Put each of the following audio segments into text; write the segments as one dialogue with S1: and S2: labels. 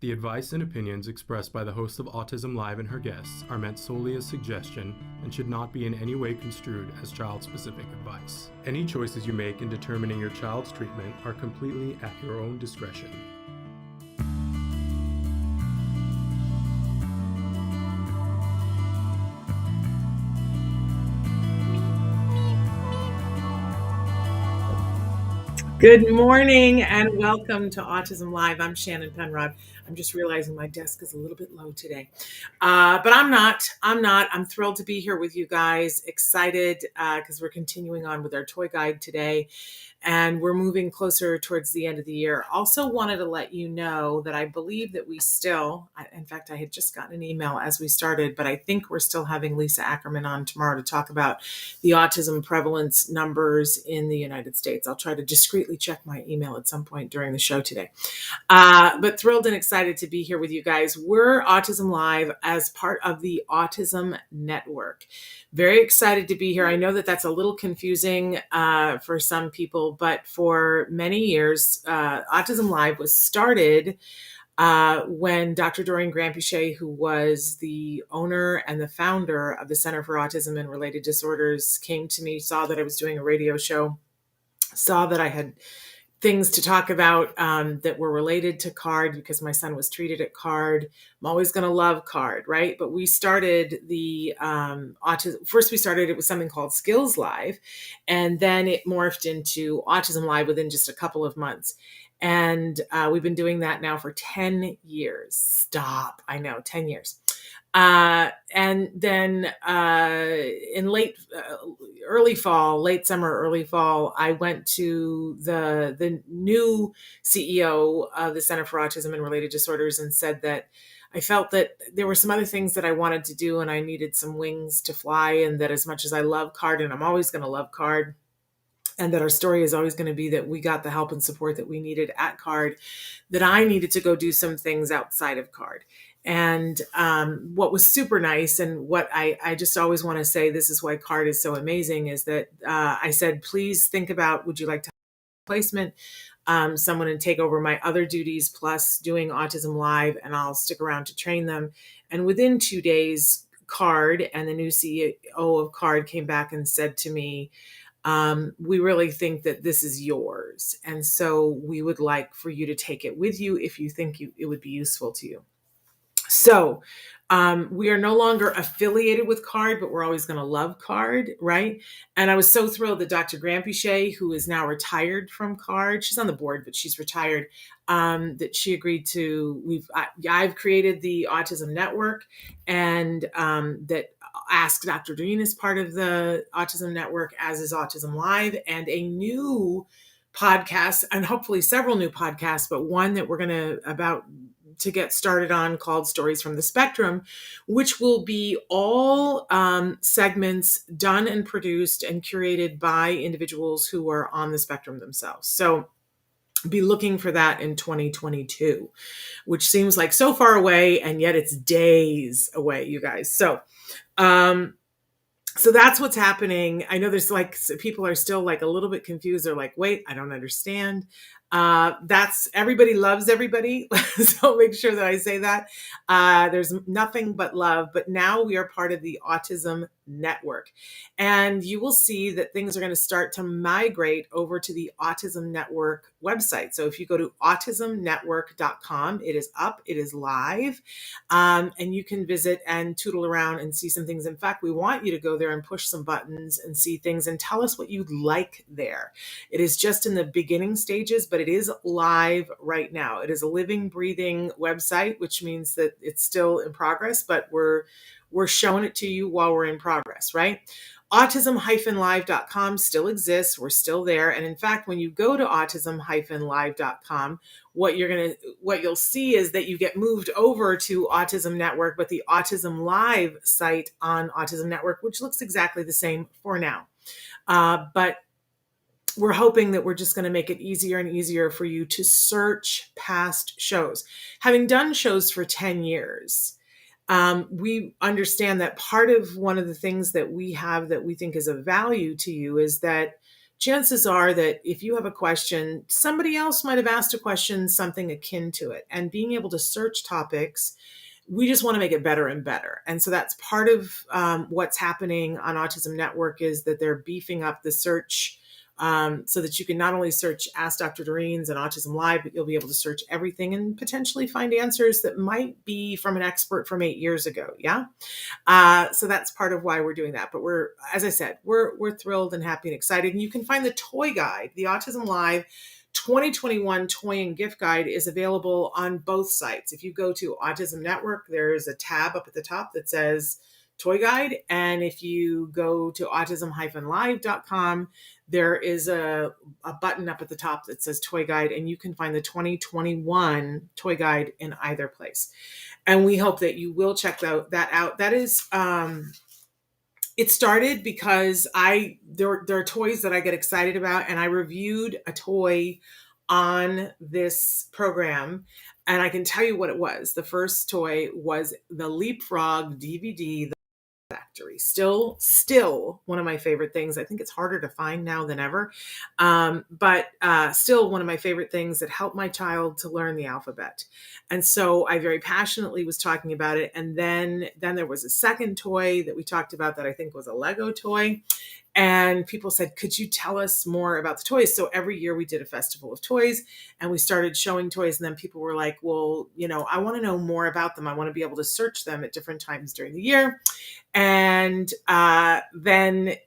S1: The advice and opinions expressed by the host of Autism Live and her guests are meant solely as suggestion and should not be in any way construed as child-specific advice. Any choices you make in determining your child's treatment are completely at your own discretion.
S2: Good morning and welcome to Autism Live. I'm Shannon Penrod. I'm just realizing my desk is a little bit low today. But I'm not. I'm thrilled to be here with you guys. Excited because we're continuing on with our toy guide today. And we're moving closer towards the end of the year. Also wanted to let you know that I believe that we still, in fact, I had just gotten an email as we started, but I think we're still having Lisa Ackerman on tomorrow to talk about the autism prevalence numbers in the United States. I'll try to discreetly check my email at some point during the show today. But thrilled and excited to be here with you guys. We're Autism Live as part of the Autism Network. Very excited to be here. I know that that's a little confusing for some people, but for many years, Autism Live was started when Dr. Doreen Granpeesheh, who was the owner and the founder of the Center for Autism and Related Disorders, came to me, saw that I was doing a radio show, saw that I had things to talk about that were related to CARD because my son was treated at CARD. I'm always going to love CARD, right? But we started the autism. First, we started it with something called Skills Live, and then it morphed into Autism Live within just a couple of months. And we've been doing that now for 10 years. Stop. I know, 10 years. And then in late summer, early fall, I went to the new CEO of the Center for Autism and Related Disorders and said that I felt that there were some other things that I wanted to do and I needed some wings to fly, and that as much as I love CARD, and I'm always going to love CARD, and that our story is always going to be that we got the help and support that we needed at CARD, that I needed to go do some things outside of CARD. And what was super nice, and what I just always want to say, this is why CARD is so amazing, is that I said, please think about, would you like to have a placement, someone to take over my other duties plus doing Autism Live, and I'll stick around to train them. And within 2 days, CARD and the new CEO of CARD came back and said to me, we really think that this is yours. And so we would like for you to take it with you if you think it would be useful to you. So we are no longer affiliated with CARD, but we're always going to love CARD, right? And I was so thrilled that Dr. Granpeesheh, who is now retired from CARD, she's on the board, but she's retired, that she agreed to, I've created the Autism Network, and that Ask Dr. Doreen is part of the Autism Network, as is Autism Live, and a new podcast, and hopefully several new podcasts, but one that we're going to get started on called Stories from the Spectrum, which will be all segments done and produced and curated by individuals who are on the spectrum themselves. So be looking for that in 2022, which seems like so far away, and yet it's days away, you guys. So that's what's happening. I know there's people are still a little bit confused. They're like, wait, I don't understand. That's everybody loves everybody. So make sure that I say that. There's nothing but love, but now we are part of the Autism Network, and you will see that things are going to start to migrate over to the Autism Network website. So if you go to autismnetwork.com, it is up, it is live, and you can visit and tootle around and see some things. In fact, we want you to go there and push some buttons and see things and tell us what you'd like there. It is just in the beginning stages, but it is live right now. It is a living, breathing website, which means that it's still in progress, but we're showing it to you while we're in progress, right? Autism-live.com still exists. We're still there. And in fact, when you go to autism-live.com, what you'll see is that you get moved over to Autism Network, but the Autism Live site on Autism Network, which looks exactly the same for now. But we're hoping that we're just going to make it easier and easier for you to search past shows. Having done shows for 10 years, we understand that part of one of the things that we have that we think is of value to you is that chances are that if you have a question, somebody else might have asked a question, something akin to it. And being able to search topics, we just want to make it better and better. And so that's part of what's happening on Autism Network, is that they're beefing up the search so that you can not only search Ask Dr. Doreen's and Autism Live, but you'll be able to search everything and potentially find answers that might be from an expert from 8 years ago. Yeah. So that's part of why we're doing that. But as I said, we're thrilled and happy and excited. And you can find the toy guide, the Autism Live 2021 Toy and Gift Guide, is available on both sites. If you go to Autism Network, there's a tab up at the top that says Toy Guide. And if you go to autism-live.com, there is a button up at the top that says Toy Guide, and you can find the 2021 Toy Guide in either place. And we hope that you will check that out. That is, it started because there are toys that I get excited about, and I reviewed a toy on this program, and I can tell you what it was. The first toy was the Leapfrog DVD, Factory. Still one of my favorite things. I think it's harder to find now than ever. But still one of my favorite things that helped my child to learn the alphabet. And so I very passionately was talking about it. And then there was a second toy that we talked about that I think was a Lego toy. And people said, could you tell us more about the toys? So every year we did a festival of toys, and we started showing toys. And then people were like, well, I want to know more about them. I want to be able to search them at different times during the year. And then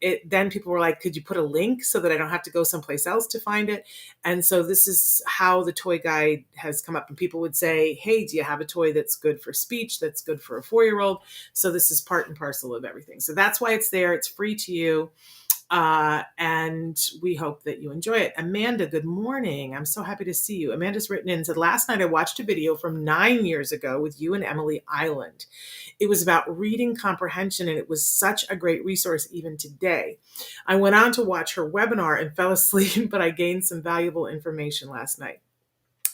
S2: people were like, could you put a link so that I don't have to go someplace else to find it? And so this is how the toy guide has come up. And people would say, hey, do you have a toy that's good for speech, that's good for a 4-year-old? So this is part and parcel of everything. So that's why it's there. It's free to you. And we hope that you enjoy it. Amanda, good morning. I'm so happy to see you. Amanda's written in and said, last night I watched a video from 9 years ago with you and Emily Island. It was about reading comprehension, and it was such a great resource even today. I went on to watch her webinar and fell asleep, but I gained some valuable information last night.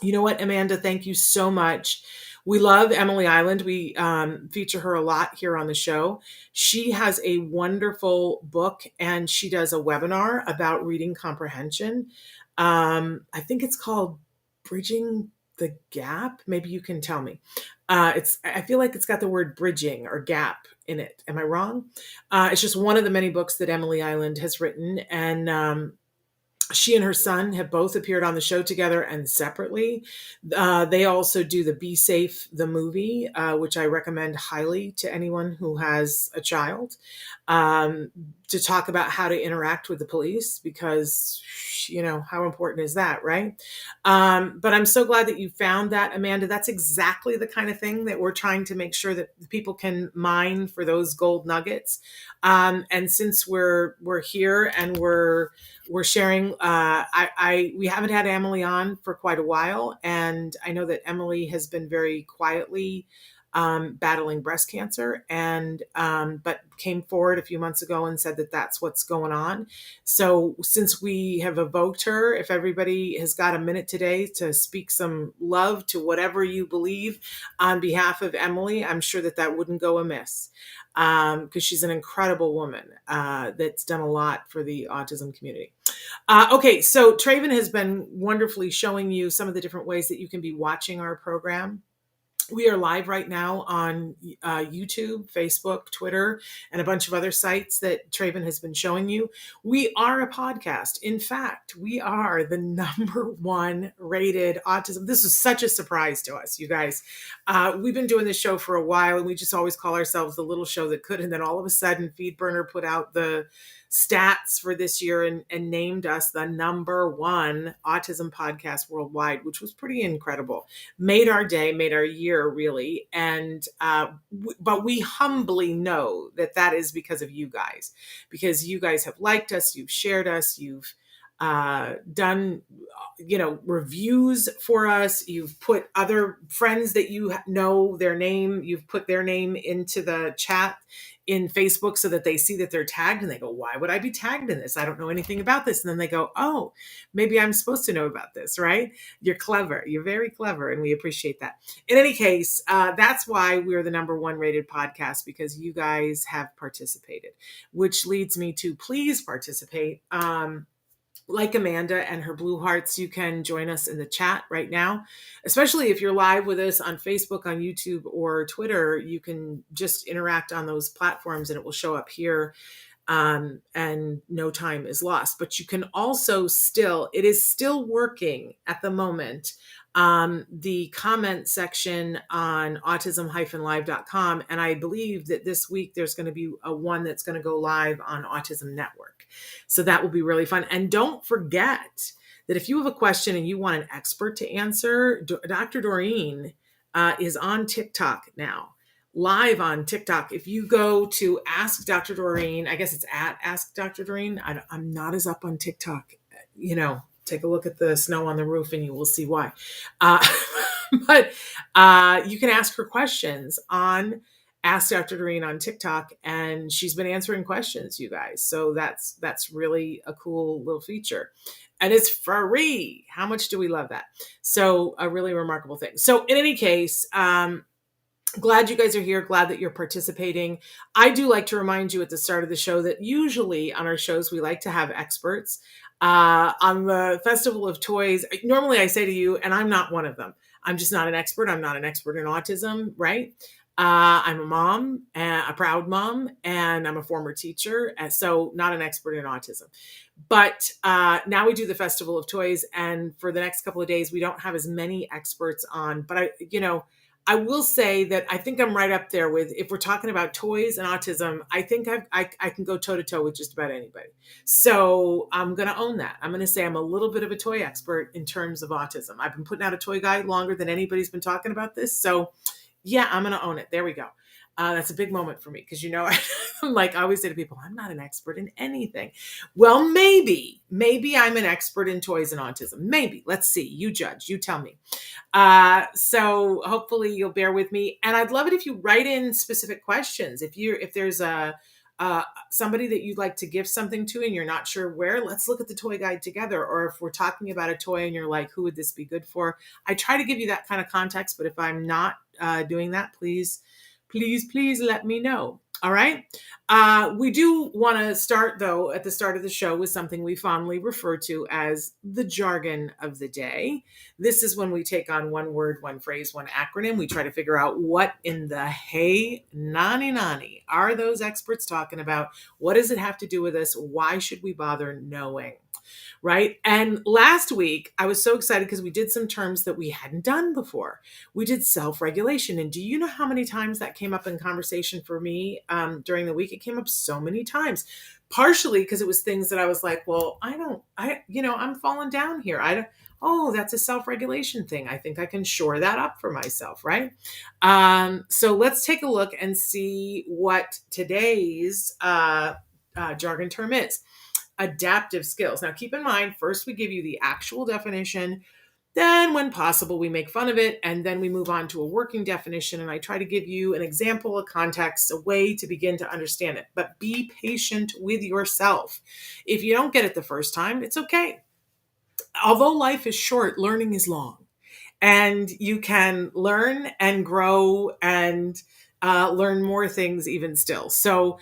S2: You know what, Amanda, thank you so much. We love Emily Island. We feature her a lot here on the show. She has a wonderful book, and she does a webinar about reading comprehension. I think it's called Bridging the Gap. Maybe you can tell me. I feel like it's got the word bridging or gap in it. Am I wrong? It's just one of the many books that Emily Island has written. And she and her son have both appeared on the show together and separately. They also do the Be Safe, the movie, which I recommend highly to anyone who has a child, to talk about how to interact with the police, because, how important is that, right? But I'm so glad that you found that, Amanda. That's exactly the kind of thing that we're trying to make sure that people can mine for those gold nuggets. And since we're here and we're sharing, we haven't had Emily on for quite a while, and I know that Emily has been very quietly battling breast cancer, and but came forward a few months ago and said that that's what's going on. So since we have evoked her, if everybody has got a minute today to speak some love to whatever you believe on behalf of Emily, I'm sure that wouldn't go amiss, because she's an incredible woman that's done a lot for the autism community. Okay, so Traven has been wonderfully showing you some of the different ways that you can be watching our program. We are live right now on YouTube, Facebook, Twitter, and a bunch of other sites that Traven has been showing you. We are a podcast. In fact, we are the #1 rated autism. This is such a surprise to us, you guys. We've been doing this show for a while, and we just always call ourselves the little show that could. And then all of a sudden, Feedburner put out the stats for this year and named us the #1 autism podcast worldwide, which was pretty incredible. Made our day, made our year, really. And but we humbly know that is because of you guys, because you guys have liked us, you've shared us, you've done reviews for us, you've put other friends that you know their name, you've put their name into the chat in Facebook so that they see that they're tagged, and they go, why would I be tagged in this? I don't know anything about this. And then they go, oh, maybe I'm supposed to know about this, right? You're clever. You're very clever, and we appreciate that. In any case, that's why we're the #1 rated podcast, because you guys have participated, which leads me to please participate. like Amanda and her blue hearts, you can join us in the chat right now. Especially if you're live with us on Facebook, on YouTube, or Twitter, you can just interact on those platforms and it will show up here, and no time is lost. But you can also it is still working at the moment, the comment section on autism-live.com. And I believe that this week there's going to be one that's going to go live on Autism Network. So that will be really fun. And don't forget that if you have a question and you want an expert to answer, Dr. Doreen is on TikTok now, live on TikTok. If you go to Ask Dr. Doreen, I guess it's at Ask Dr. Doreen. I'm not as up on TikTok. Take a look at the snow on the roof and you will see why. But you can ask her questions on Ask Dr. Doreen on TikTok, and she's been answering questions, you guys. So that's really a cool little feature. And it's free. How much do we love that? So a really remarkable thing. So in any case, glad you guys are here. Glad that you're participating. I do like to remind you at the start of the show that usually on our shows, we like to have experts. On the Festival of Toys, normally I say to you, and I'm not one of them, I'm just not an expert. I'm not an expert in autism, right? I'm a mom, a proud mom, and I'm a former teacher, and so not an expert in autism. But now we do the Festival of Toys, and for the next couple of days, we don't have as many experts on. But I will say that I think I'm right up there with, if we're talking about toys and autism, I think I can go toe to toe with just about anybody. So I'm going to own that. I'm going to say I'm a little bit of a toy expert in terms of autism. I've been putting out a toy guide longer than anybody's been talking about this. So yeah, I'm going to own it. There we go. That's a big moment for me because, I'm like, I always say to people, I'm not an expert in anything. Well, maybe I'm an expert in toys and autism. Maybe. Let's see. You judge. You tell me. So hopefully you'll bear with me. And I'd love it if you write in specific questions. If there's somebody that you'd like to give something to and you're not sure where, let's look at the toy guide together. Or if we're talking about a toy and you're like, who would this be good for? I try to give you that kind of context, but if I'm not doing that, please let me know. All right. We do want to start, though, at the start of the show with something we fondly refer to as the jargon of the day. This is when we take on one word, one phrase, one acronym. We try to figure out what in the hey nani are those experts talking about? What does it have to do with us? Why should we bother knowing? Right. And last week, I was so excited because we did some terms that we hadn't done before. We did self-regulation. And do you know how many times that came up in conversation for me during the week? It came up so many times, partially because it was things that I was like, well, I'm falling down here. That's a self-regulation thing. I think I can shore that up for myself. Right. So let's take a look and see what today's jargon term is. Adaptive skills. Now, keep in mind, first we give you the actual definition, then when possible, we make fun of it, and then we move on to a working definition, and I try to give you an example, a context, a way to begin to understand it. But be patient with yourself. If you don't get it the first time, it's okay. Although life is short, learning is long. And you can learn and grow and learn more things even still. So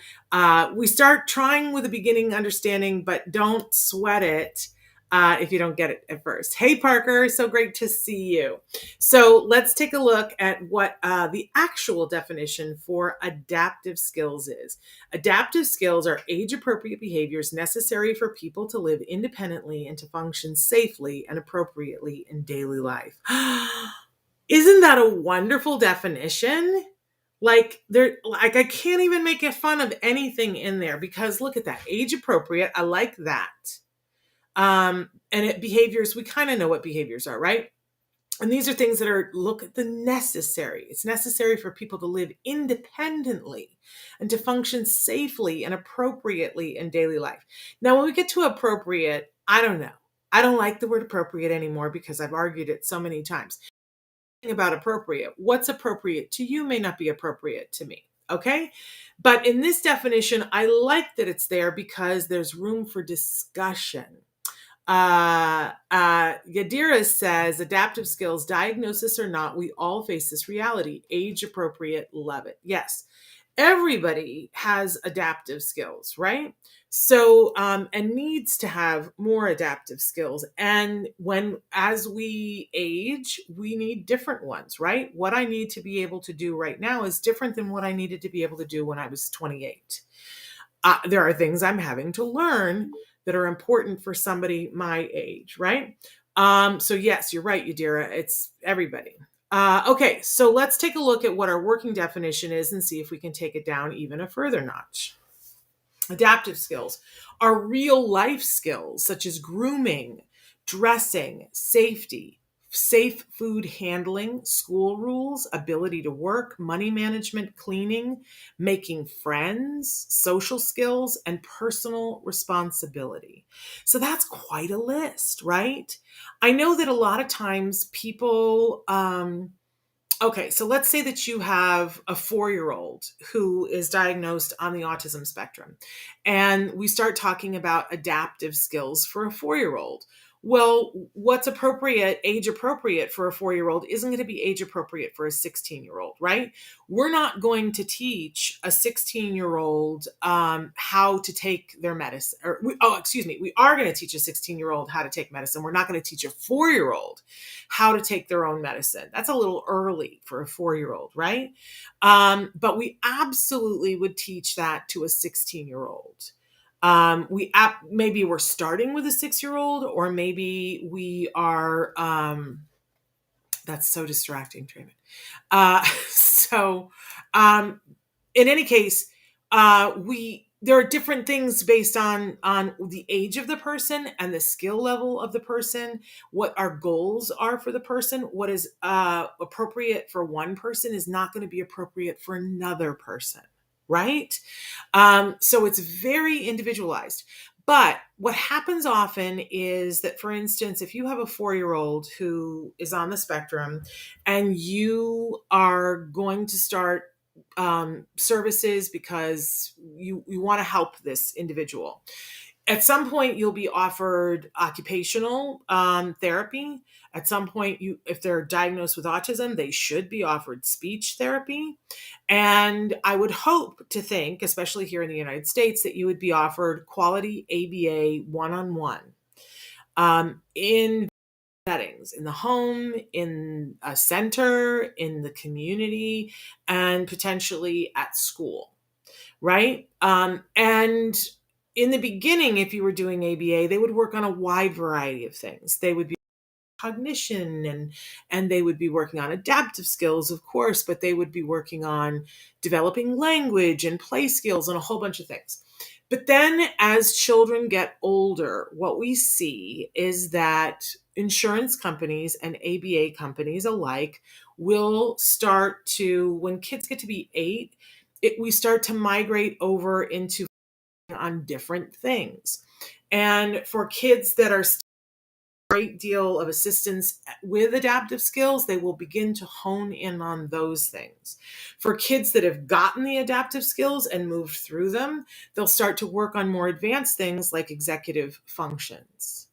S2: we start trying with a beginning understanding, but don't sweat it if you don't get it at first. Hey, Parker, so great to see you. So let's take a look at what the actual definition for adaptive skills is. Adaptive skills are age-appropriate behaviors necessary for people to live independently and to function safely and appropriately in daily life. Isn't that a wonderful definition? I can't even make fun of anything in there because look at that, age appropriate. I like that. Behaviors, we kind of know what behaviors are, right? And these are things that are, look at the necessary. It's necessary for people to live independently and to function safely and appropriately in daily life. Now, when we get to appropriate, I don't know. I don't like the word appropriate anymore because I've argued it so many times. About appropriate. What's appropriate to you may not be appropriate to me. Okay. But in this definition, I like that it's there because there's room for discussion. Yadira says, adaptive skills, diagnosis or not, we all face this reality. Age appropriate, love it. Yes. Everybody has adaptive skills, right? So, and needs to have more adaptive skills. And as we age, we need different ones, right? What I need to be able to do right now is different than what I needed to be able to do when I was 28. There are things I'm having to learn that are important for somebody my age, right? So yes, you're right, Yadira. It's everybody. Okay, so let's take a look at what our working definition is and see if we can take it down even a further notch. Adaptive skills are real life skills such as grooming, dressing, safety, safe food handling, school rules, ability to work, money management, cleaning, making friends, social skills, and personal responsibility. So that's quite a list, right? I know that a lot of times people, okay, so let's say that you have a 4-year-old who is diagnosed on the autism spectrum, and we start talking about adaptive skills for a 4-year-old. Well, what's appropriate, age appropriate for a 4-year-old isn't going to be age appropriate for a 16-year-old, right? We're not going to teach a 16-year-old how to take their medicine. We are going to teach a 16-year-old how to take medicine. We're not going to teach a 4-year-old how to take their own medicine. That's a little early for a 4-year-old, right? But we absolutely would teach that to a 16-year-old. Maybe we're starting with a 6-year-old, or maybe we are. That's so distracting, Trayvon. So, in any case, there are different things based on the age of the person and the skill level of the person, what our goals are for the person. What is appropriate for one person is not going to be appropriate for another person, right? So it's very individualized. But what happens often is that, for instance, if you have a 4-year-old who is on the spectrum and you are going to start services because you want to help this individual, at some point you'll be offered occupational therapy. At some point, if they're diagnosed with autism, they should be offered speech therapy. And I would hope to think, especially here in the United States, that you would be offered quality ABA one-on-one in settings, in the home, in a center, in the community, and potentially at school, right? And in the beginning, if you were doing ABA, they would work on a wide variety of things. They would be cognition, and they would be working on adaptive skills, of course, but they would be working on developing language and play skills and a whole bunch of things. But then as children get older, what we see is that insurance companies and ABA companies alike will start to, when kids get to be 8, we start to migrate over into on different things. And for kids that are great deal of assistance with adaptive skills, they will begin to hone in on those things. For kids that have gotten the adaptive skills and moved through them, they'll start to work on more advanced things like executive functions.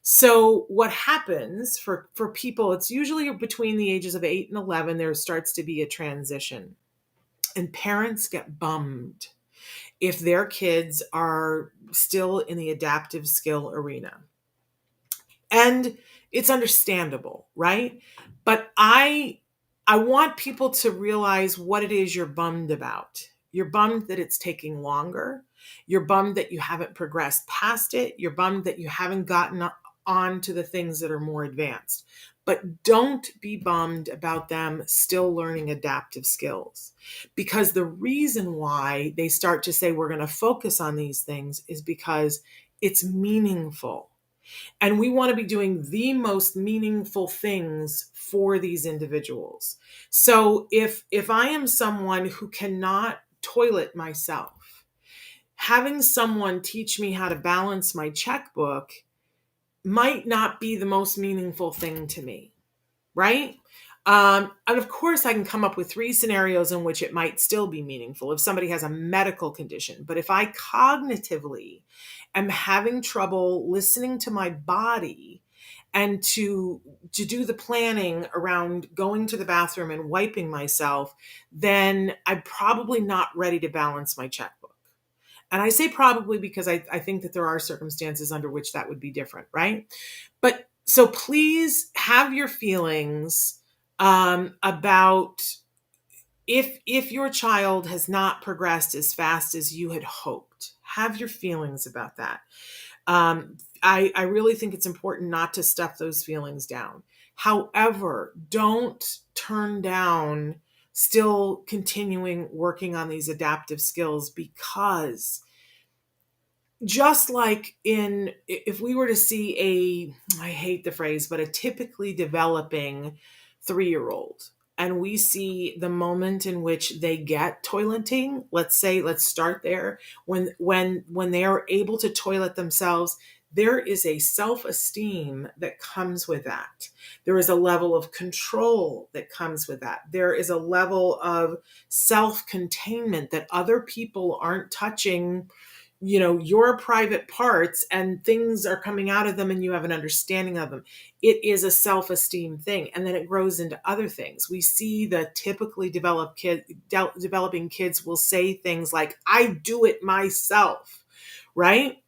S2: So what happens for people, it's usually between the ages of 8 and 11, there starts to be a transition. And parents get bummed if their kids are still in the adaptive skill arena. And it's understandable, right? But I want people to realize what it is you're bummed about. You're bummed that it's taking longer. You're bummed that you haven't progressed past it. You're bummed that you haven't gotten on to the things that are more advanced. But don't be bummed about them still learning adaptive skills. Because the reason why they start to say we're going to focus on these things is because it's meaningful. And we want to be doing the most meaningful things for these individuals. So if I am someone who cannot toilet myself, having someone teach me how to balance my checkbook might not be the most meaningful thing to me, right? And of course, I can come up with 3 scenarios in which it might still be meaningful if somebody has a medical condition. But if I cognitively am having trouble listening to my body and to do the planning around going to the bathroom and wiping myself, then I'm probably not ready to balance my checkbook. And I say probably because I think that there are circumstances under which that would be different, right? But so please have your feelings about if your child has not progressed as fast as you had hoped. Have your feelings about that. I really think it's important not to stuff those feelings down. However, don't turn down still continuing working on these adaptive skills, because just like if we were to see I hate the phrase, but a typically developing 3-year-old, and we see the moment in which they get toileting, let's start there. When they are able to toilet themselves, there is a self-esteem that comes with that. There is a level of control that comes with that. There is a level of self-containment that other people aren't touching, your private parts, and things are coming out of them and you have an understanding of them. It is a self-esteem thing. And then it grows into other things. We see the typically developing kids will say things like, I do it myself, right?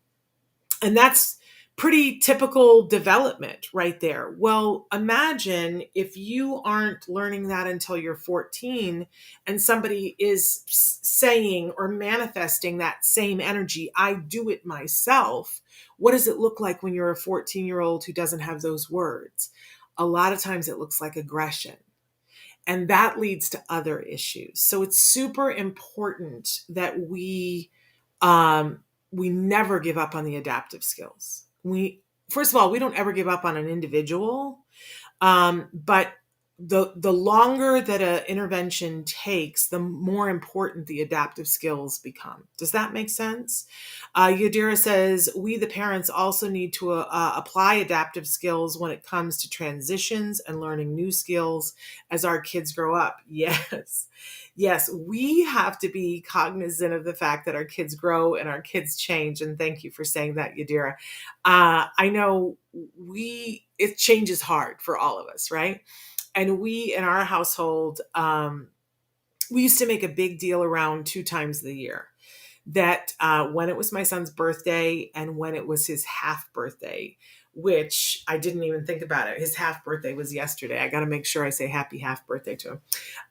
S2: And that's pretty typical development right there. Well, imagine if you aren't learning that until you're 14 and somebody is saying or manifesting that same energy, I do it myself. What does it look like when you're a 14-year-old who doesn't have those words? A lot of times it looks like aggression. And that leads to other issues. So it's super important that we never give up on the adaptive skills. First of all, we don't ever give up on an individual, but the longer that an intervention takes, the more important the adaptive skills become. Does that make sense? Yadira says, we, the parents, also need to apply adaptive skills when it comes to transitions and learning new skills as our kids grow up. Yes. Yes, we have to be cognizant of the fact that our kids grow and our kids change. And thank you for saying that, Yadira. I know it changes hard for all of us, right? And we, in our household, we used to make a big deal around 2 times the year, that when it was my son's birthday and when it was his half birthday, which I didn't even think about it. His half birthday was yesterday. I got to make sure I say happy half birthday to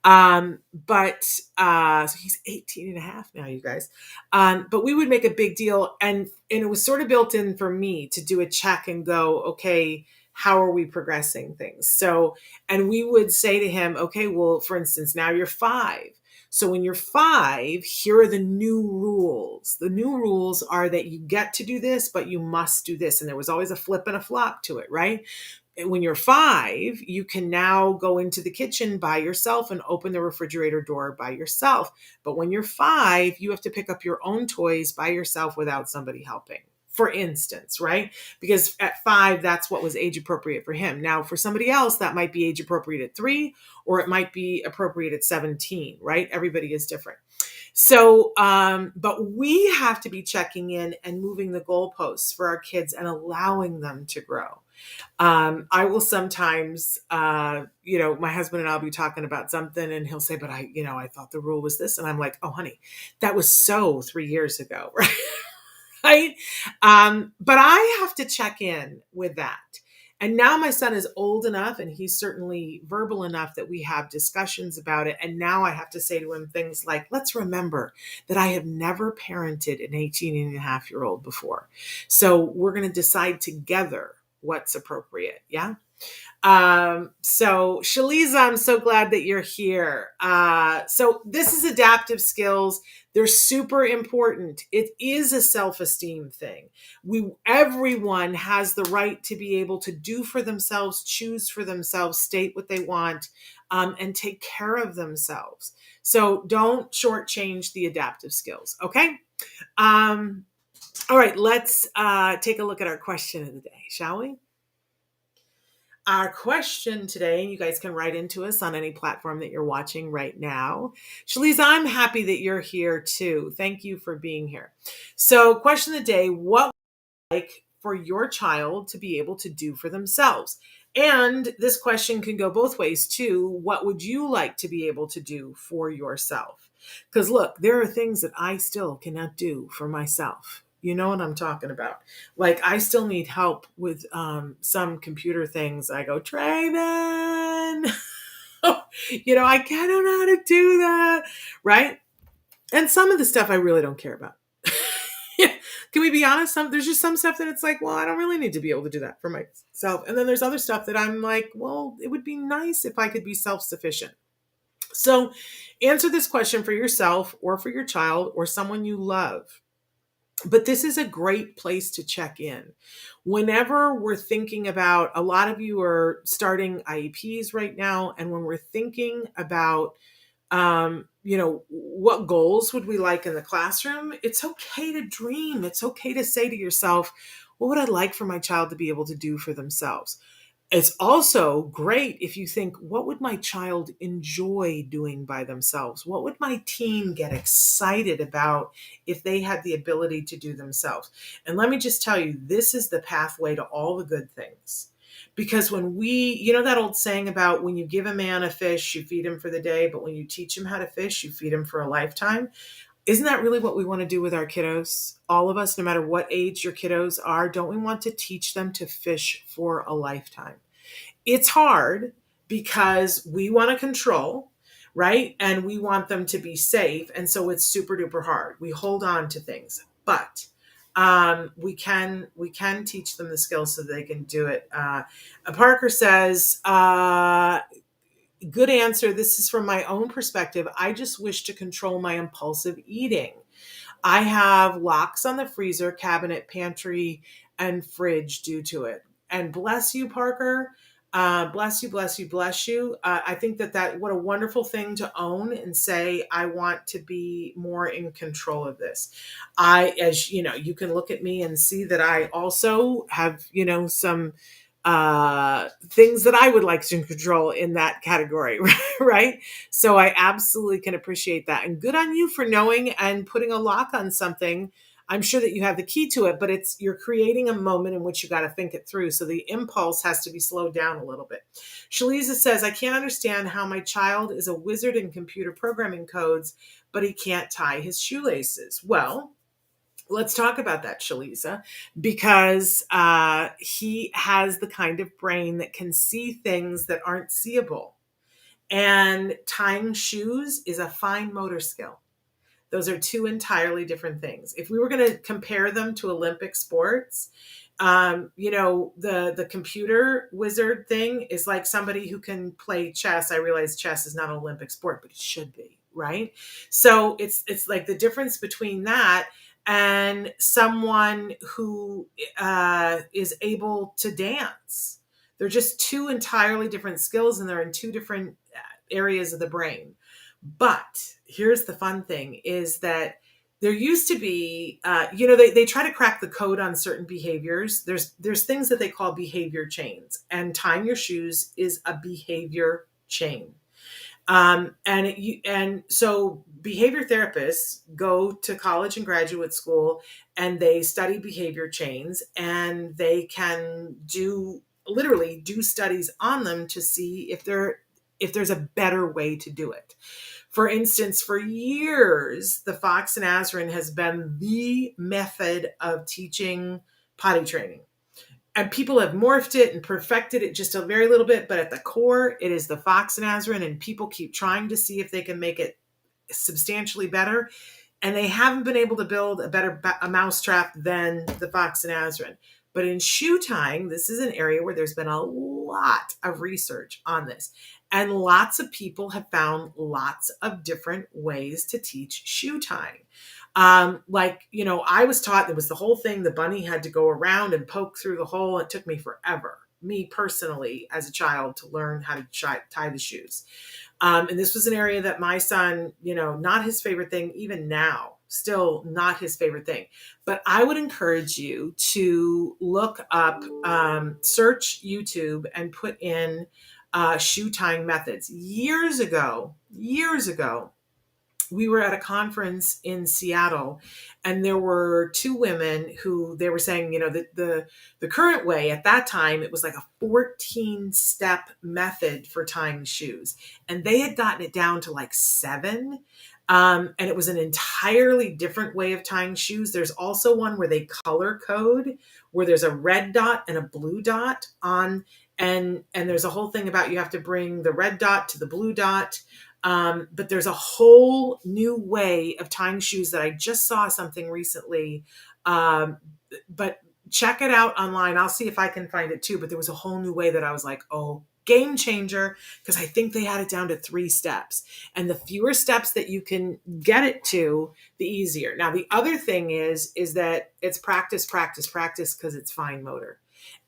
S2: him. So he's 18 and a half now, you guys. But we would make a big deal, and it was sort of built in for me to do a check and go, okay, how are we progressing things? So, and we would say to him, okay, well, for instance, now you're 5. So when you're 5, here are the new rules. The new rules are that you get to do this, but you must do this. And there was always a flip and a flop to it, right? When you're 5, you can now go into the kitchen by yourself and open the refrigerator door by yourself. But when you're 5, you have to pick up your own toys by yourself without somebody helping, for instance, right? Because at 5, that's what was age appropriate for him. Now, for somebody else, that might be age appropriate at 3, or it might be appropriate at 17, right? Everybody is different. So, but we have to be checking in and moving the goalposts for our kids and allowing them to grow. I will sometimes, my husband and I'll be talking about something and he'll say, but I thought the rule was this. And I'm like, oh, honey, that was so 3 years ago, right? Right? But I have to check in with that. And now my son is old enough and he's certainly verbal enough that we have discussions about it. And now I have to say to him things like, let's remember that I have never parented an 18 and a half year old before. So we're going to decide together what's appropriate. Yeah. So Shaliza, I'm so glad that you're here. So this is adaptive skills. They're super important. It is a self-esteem thing. Everyone has the right to be able to do for themselves, choose for themselves, state what they want, and take care of themselves. So don't shortchange the adaptive skills. Okay. All right. Let's take a look at our question of the day, shall we? Our question today, you guys can write into us on any platform that you're watching right now. Shaliza, I'm happy that you're here too. Thank you for being here. So question of the day, what would you like for your child to be able to do for themselves? And this question can go both ways too. What would you like to be able to do for yourself? Because look, there are things that I still cannot do for myself. You know what I'm talking about? Like, I still need help with some computer things. I go, Traven, I don't know how to do that. Right. And some of the stuff I really don't care about. Can we be honest? There's just some stuff that it's like, well, I don't really need to be able to do that for myself. And then there's other stuff that I'm like, well, it would be nice if I could be self-sufficient. So answer this question for yourself or for your child or someone you love. But this is a great place to check in. Whenever we're thinking about, a lot of you are starting IEPs right now. And when we're thinking about what goals would we like in the classroom? It's okay to dream. It's okay to say to yourself, what would I like for my child to be able to do for themselves? It's also great if you think, what would my child enjoy doing by themselves? What would my teen get excited about if they had the ability to do themselves? And let me just tell you, this is the pathway to all the good things. Because when that old saying about when you give a man a fish, you feed him for the day, but when you teach him how to fish, you feed him for a lifetime. Isn't that really what we want to do with our kiddos? All of us, no matter what age your kiddos are, don't we want to teach them to fish for a lifetime? It's hard because we want to control, right? And we want them to be safe. And so it's super duper hard. We hold on to things, but we can teach them the skills so they can do it. Parker says, good answer. This is from my own perspective. I just wish to control my impulsive eating. I have locks on the freezer, cabinet, pantry, and fridge due to it. And bless you, Parker. Bless you, bless you, bless you. I think that what a wonderful thing to own and say, I want to be more in control of this. As you can look at me and see that I also have, some things that I would like to control in that category, right? So I absolutely can appreciate that. And good on you for knowing and putting a lock on something. I'm sure that you have the key to it, but you're creating a moment in which you got to think it through. So the impulse has to be slowed down a little bit. Shaliza says, I can't understand how my child is a wizard in computer programming codes, but he can't tie his shoelaces. Well, let's talk about that, Shaliza, because he has the kind of brain that can see things that aren't seeable. And tying shoes is a fine motor skill. Those are two entirely different things. If we were going to compare them to Olympic sports, the computer wizard thing is like somebody who can play chess. I realize chess is not an Olympic sport, but it should be, right? So it's like the difference between that and someone who is able to dance. They're just two entirely different skills, and they're in two different areas of the brain. But here's the fun thing is that there used to be, they try to crack the code on certain behaviors. There's things that they call behavior chains, and tying your shoes is a behavior chain. So behavior therapists go to college and graduate school and they study behavior chains, and they can literally do studies on them to see if there's a better way to do it. For instance, for years, the Fox and Azerin has been the method of teaching potty training. And people have morphed it and perfected it just a very little bit, but at the core, it is the Fox and Azerin, and people keep trying to see if they can make it substantially better. And they haven't been able to build a mousetrap than the Fox and Azerin. But in shoe tying, this is an area where there's been a lot of research on this. And lots of people have found lots of different ways to teach shoe tying. I was taught there was the whole thing, the bunny had to go around and poke through the hole. It took me forever, me personally, as a child, to learn how to tie the shoes. And this was an area that my son, not his favorite thing, even now, still not his favorite thing. But I would encourage you to look up, search YouTube and put in shoe tying methods. Years ago, we were at a conference in Seattle, and there were two women who they were saying, the current way at that time, it was like a 14-step method for tying shoes. And they had gotten it down to like 7. And it was an entirely different way of tying shoes. There's also one where they color code, where there's a red dot and a blue dot on, and there's a whole thing about you have to bring the red dot to the blue dot. But there's a whole new way of tying shoes that I just saw something recently. But check it out online. I'll see if I can find it too. But there was a whole new way that I was like, oh, game changer, because I think they had it down to 3 steps. And the fewer steps that you can get it to, the easier. Now, the other thing is that it's practice, practice, practice, because it's fine motor.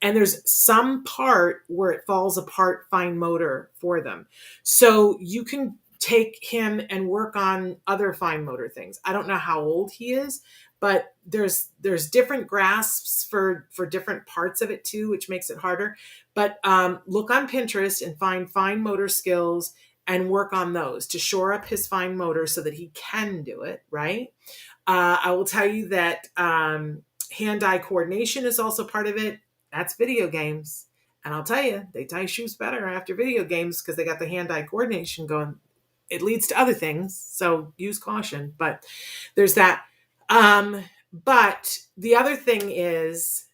S2: And there's some part where it falls apart fine motor for them. So you can take him and work on other fine motor things. I don't know how old he is, but there's different grasps for different parts of it too, which makes it harder. But look on Pinterest and find fine motor skills and work on those to shore up his fine motor so that he can do it, right? I will tell you that hand-eye coordination is also part of it. That's video games. And I'll tell you, they tie shoes better after video games because they got the hand-eye coordination going. It leads to other things, so use caution. But there's that. But the other thing is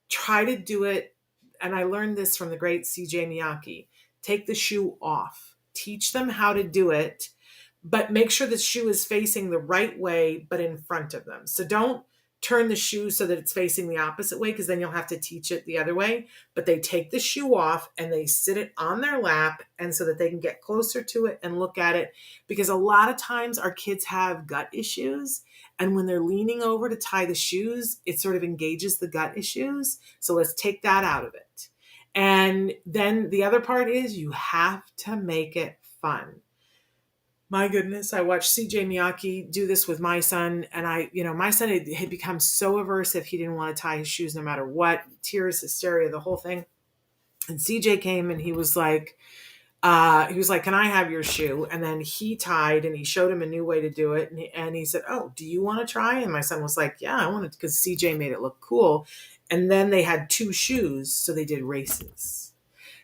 S2: try to do it, and I learned this from the great CJ Miyake. Take the shoe off. Teach them how to do it, but make sure the shoe is facing the right way, but in front of them. So don't turn the shoe so that it's facing the opposite way, because then you'll have to teach it the other way. But they take the shoe off and they sit it on their lap, and so that they can get closer to it and look at it. Because a lot of times our kids have gut issues, and when they're leaning over to tie the shoes, it sort of engages the gut issues. So let's take that out of it. And then the other part is you have to make it fun. My goodness, I watched CJ Miyake do this with my son, and my son had become so aversive. He didn't want to tie his shoes no matter what, tears, hysteria, the whole thing. And CJ came and he was like, can I have your shoe? And then he tied, and he showed him a new way to do it. And he said, oh, do you want to try? And my son was like, yeah, I want it, because CJ made it look cool. And then they had 2 shoes. So they did races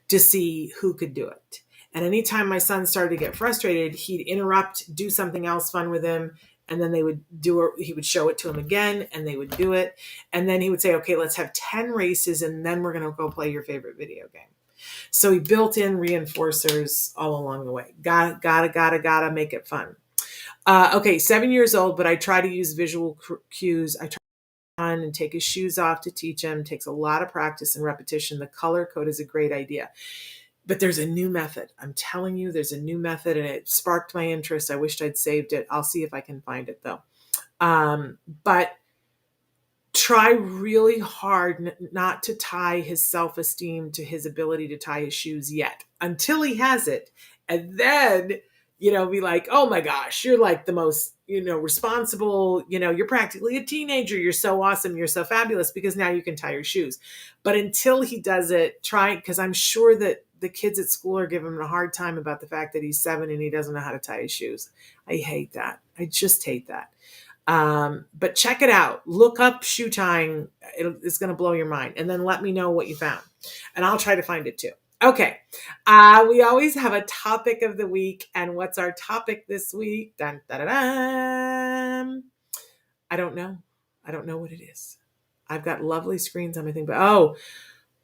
S2: to see who could do it. And anytime my son started to get frustrated, he'd interrupt, do something else fun with him. And then he would show it to him again, and they would do it. And then he would say, okay, let's have 10 races, and then we're going to go play your favorite video game. So he built in reinforcers all along the way. Gotta make it fun. Okay, 7 years old, but I try to use visual cues. I try on and take his shoes off to teach him. It takes a lot of practice and repetition. The color code is a great idea. But there's a new method. I'm telling you, there's a new method, and it sparked my interest. I wished I'd saved it. I'll see if I can find it, though. But try really hard not to tie his self-esteem to his ability to tie his shoes yet, until he has it. And then, be like, oh my gosh, you're like the most, responsible, you're practically a teenager. You're so awesome. You're so fabulous, because now you can tie your shoes. But until he does it, try, because I'm sure that the kids at school are giving him a hard time about the fact that he's 7 and he doesn't know how to tie his shoes. I hate that. I just hate that. But check it out. Look up shoe tying. It's going to blow your mind. And then let me know what you found. And I'll try to find it too. Okay. We always have a topic of the week. And what's our topic this week? Dun, dun, dun, dun. I don't know. I don't know what it is. I've got lovely screens on my thing, but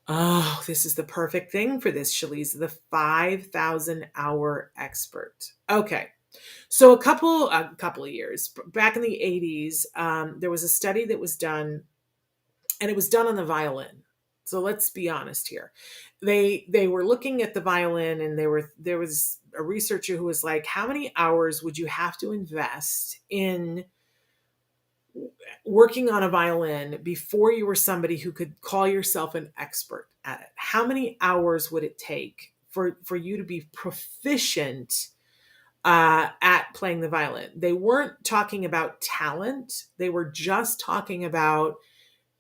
S2: oh, this is the perfect thing for this, Shalise, the 5,000 hour expert. Okay. So a couple of years back in the 80s, there was a study that was done, and it was done on the violin. So let's be honest here. They were looking at the violin, and there was a researcher who was like, how many hours would you have to invest in working on a violin before you were somebody who could call yourself an expert at it? How many hours would it take for you to be proficient at playing the violin? They weren't talking about talent. They were just talking about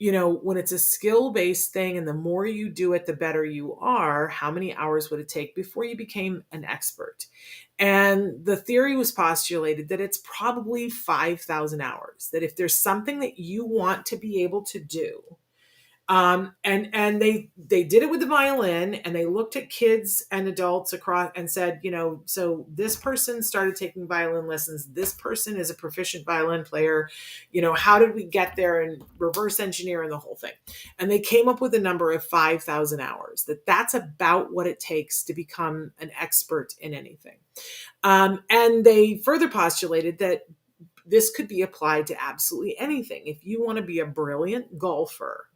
S2: when it's a skill-based thing and the more you do it, the better you are, how many hours would it take before you became an expert? And the theory was postulated that it's probably 5,000 hours, that if there's something that you want to be able to do, and they did it with the violin, and they looked at kids and adults across and said, so this person started taking violin lessons. This person is a proficient violin player. How did we get there, and reverse engineering the whole thing? And they came up with a number of 5,000 hours, that's about what it takes to become an expert in anything. And they further postulated that this could be applied to absolutely anything. If you want to be a brilliant golfer,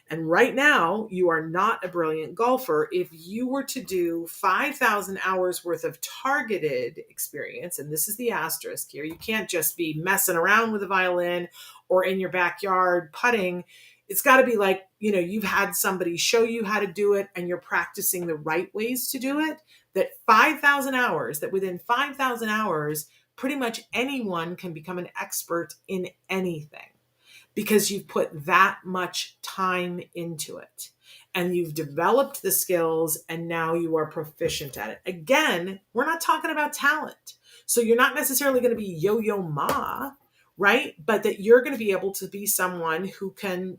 S2: and right now you are not a brilliant golfer, if you were to do 5,000 hours worth of targeted experience, and this is the asterisk here, you can't just be messing around with a violin or in your backyard putting. It's got to be like, you've had somebody show you how to do it and you're practicing the right ways to do it. That within 5,000 hours, pretty much anyone can become an expert in anything, because you've put that much time into it and you've developed the skills and now you are proficient at it. Again, we're not talking about talent. So you're not necessarily going to be Yo-Yo Ma, right? But that you're going to be able to be someone who can,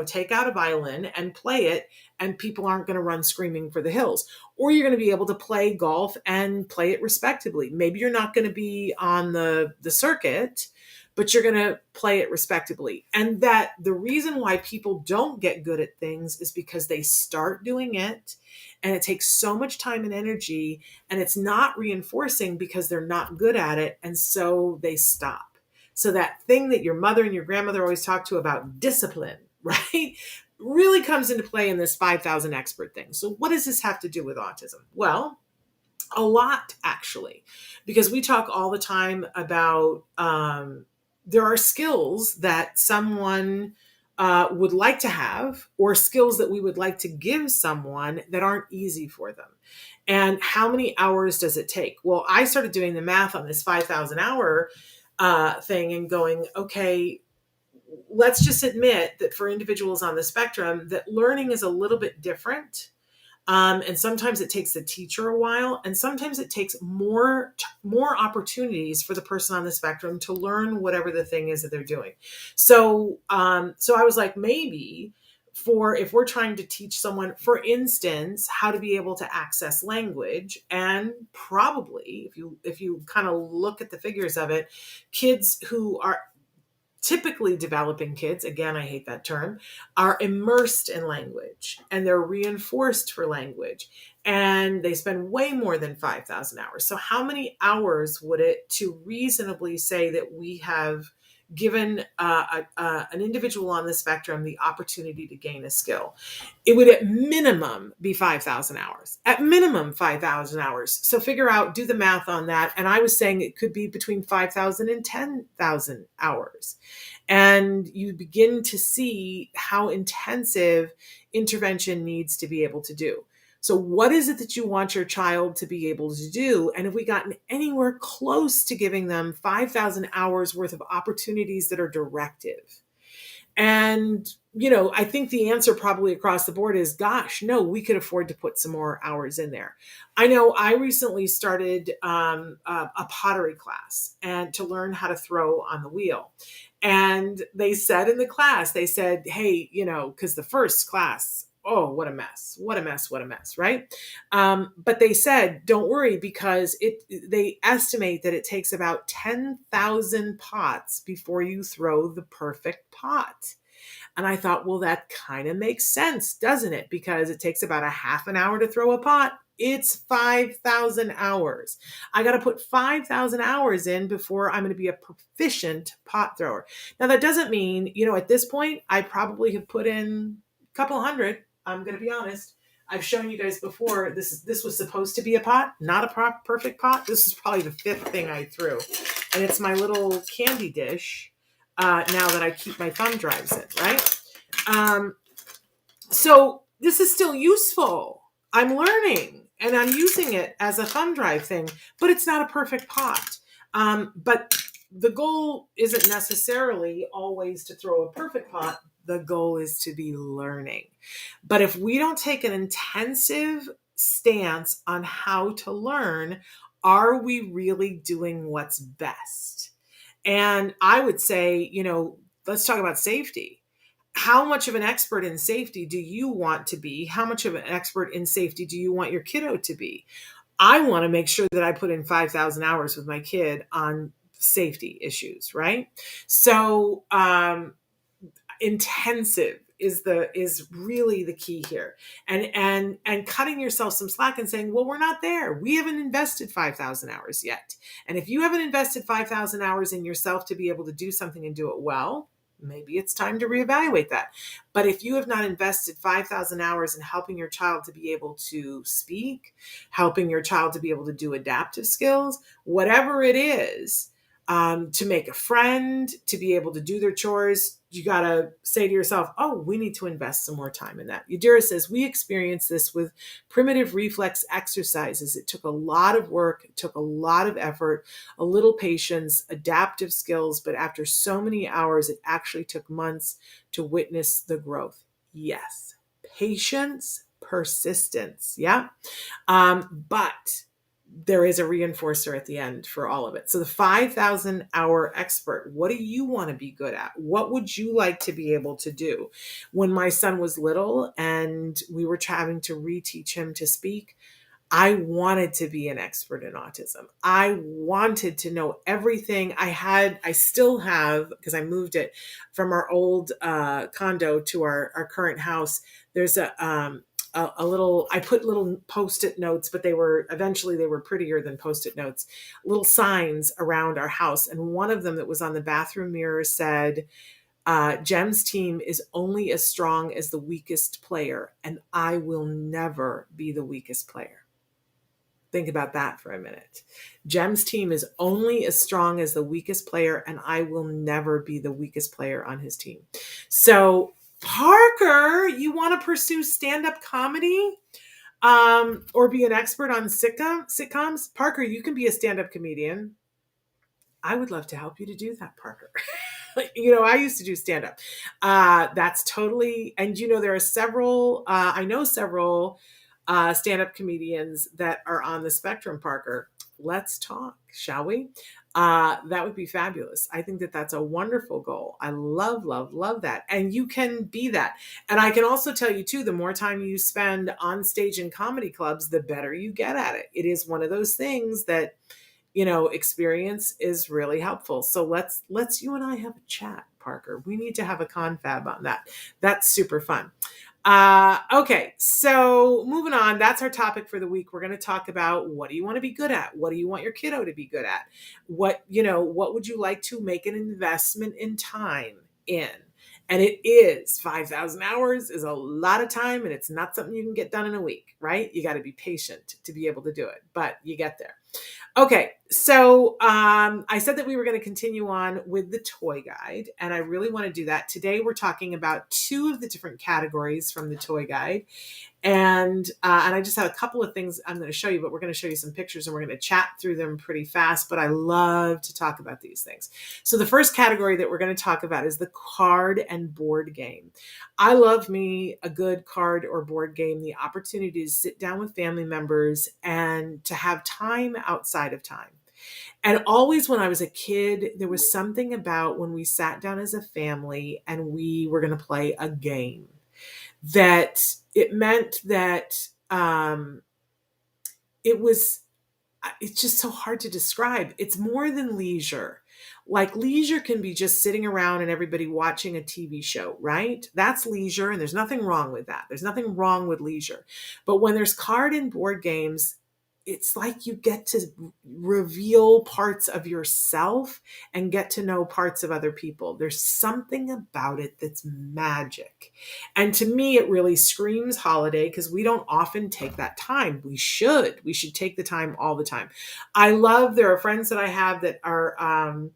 S2: take out a violin and play it, and people aren't going to run screaming for the hills. Or you're going to be able to play golf and play it respectably. Maybe you're not going to be on the circuit, but you're going to play it respectably. And that the reason why people don't get good at things is because they start doing it and it takes so much time and energy, and it's not reinforcing because they're not good at it. And so they stop. So that thing that your mother and your grandmother always talked to about discipline, right, really comes into play in this 5,000 expert thing. So what does this have to do with autism? Well, a lot, actually, because we talk all the time about there are skills that someone would like to have, or skills that we would like to give someone that aren't easy for them. And how many hours does it take? Well, I started doing the math on this 5,000 hour thing and going, okay, let's just admit that for individuals on the spectrum, that learning is a little bit different. And sometimes it takes the teacher a while, and sometimes it takes more opportunities for the person on the spectrum to learn whatever the thing is that they're doing. So I was like, maybe if we're trying to teach someone, for instance, how to be able to access language, and probably if you kind of look at the figures of it, kids who are typically developing kids, again, I hate that term, are immersed in language and they're reinforced for language, and they spend way more than 5,000 hours. So how many hours would it to reasonably say that we have given an individual on the spectrum the opportunity to gain a skill? It would at minimum be 5,000 hours, at minimum 5,000 hours. So do the math on that. And I was saying it could be between 5,000 and 10,000 hours. And you begin to see how intensive intervention needs to be able to do. So what is it that you want your child to be able to do? And have we gotten anywhere close to giving them 5,000 hours worth of opportunities that are directive? And, I think the answer probably across the board is, gosh, no, we could afford to put some more hours in there. I know I recently started a pottery class and to learn how to throw on the wheel. And they said in the class, hey, because the first class, oh, what a mess, right? But they said, don't worry, because they estimate that it takes about 10,000 pots before you throw the perfect pot. And I thought, well, that kind of makes sense, doesn't it? Because it takes about a half an hour to throw a pot. It's 5,000 hours. I got to put 5,000 hours in before I'm going to be a proficient pot thrower. Now, that doesn't mean, at this point, I probably have put in a couple hundred. I'm going to be honest. I've shown you guys before, this was supposed to be a pot, not a perfect pot. This is probably the fifth thing I threw. And it's my little candy dish now that I keep my thumb drives in, right? So this is still useful. I'm learning and I'm using it as a thumb drive thing, but it's not a perfect pot. But the goal isn't necessarily always to throw a perfect pot, The goal is to be learning. But if we don't take an intensive stance on how to learn, are we really doing what's best? And I would say, let's talk about safety. How much of an expert in safety do you want to be? How much of an expert in safety do you want your kiddo to be? I want to make sure that I put in 5,000 hours with my kid on safety issues, right? So, intensive is really the key here, and cutting yourself some slack and saying, well, we're not there, we haven't invested 5,000 hours yet. And if you haven't invested 5,000 hours in yourself to be able to do something and do it well, maybe it's time to reevaluate that. But if you have not invested 5,000 hours in helping your child to be able to speak, helping your child to be able to do adaptive skills, whatever it is, to make a friend, to be able to do their chores, you got to say to yourself, oh, we need to invest some more time in that. Yadira says, we experienced this with primitive reflex exercises. It took a lot of work, it took a lot of effort, a little patience, adaptive skills, but after so many hours, it actually took months to witness the growth. Yes, patience, persistence. Yeah. But there is a reinforcer at the end for all of it. So the 5,000 hour expert, what do you want to be good at? What would you like to be able to do? When my son was little and we were having to reteach him to speak, I wanted to be an expert in autism. I wanted to know everything. I still have, because I moved it from our old condo to our current house. There's a little, I put little Post-it notes, but eventually they were prettier than Post-it notes, little signs around our house. And one of them that was on the bathroom mirror said, Jem's team is only as strong as the weakest player, and I will never be the weakest player. Think about that for a minute. Jem's team is only as strong as the weakest player, and I will never be the weakest player on his team. So, Parker, you want to pursue stand-up comedy or be an expert on sitcoms? Parker, you can be a stand-up comedian. I would love to help you to do that, Parker. I used to do stand-up. That's totally, and there are several, I know several stand-up comedians that are on the spectrum, Parker. Let's talk, shall we? That would be fabulous. I think that that's a wonderful goal. I love, love, love that. And you can be that. And I can also tell you too, the more time you spend on stage in comedy clubs, the better you get at it. It is one of those things that, experience is really helpful. So let's you and I have a chat, Parker. We need to have a confab on that. That's super fun. Okay, so moving on, that's our topic for the week. We're going to talk about, what do you want to be good at? What do you want your kiddo to be good at? What would you like to make an investment in time in? And it is 5,000 hours is a lot of time, and it's not something you can get done in a week, right? You got to be patient to be able to do it, but you get there. Okay, so I said that we were going to continue on with the toy guide, and I really want to do that. Today we're talking about two of the different categories from the toy guide, and I just have a couple of things I'm going to show you, but we're going to show you some pictures, and we're going to chat through them pretty fast, but I love to talk about these things. So the first category that we're going to talk about is the card and board game. I love me a good card or board game, the opportunity to sit down with family members and to have time outside of time. And always when I was a kid, there was something about when we sat down as a family and we were going to play a game, that it meant that it's just so hard to describe. It's more than leisure. Like, leisure can be just sitting around and everybody watching a TV show, right? That's leisure, and there's nothing wrong with that. There's nothing wrong with leisure. But when there's card and board games, it's like you get to reveal parts of yourself and get to know parts of other people. There's something about it that's magic. And to me, it really screams holiday, because we don't often take that time. We should take the time all the time. There are friends that I have that are,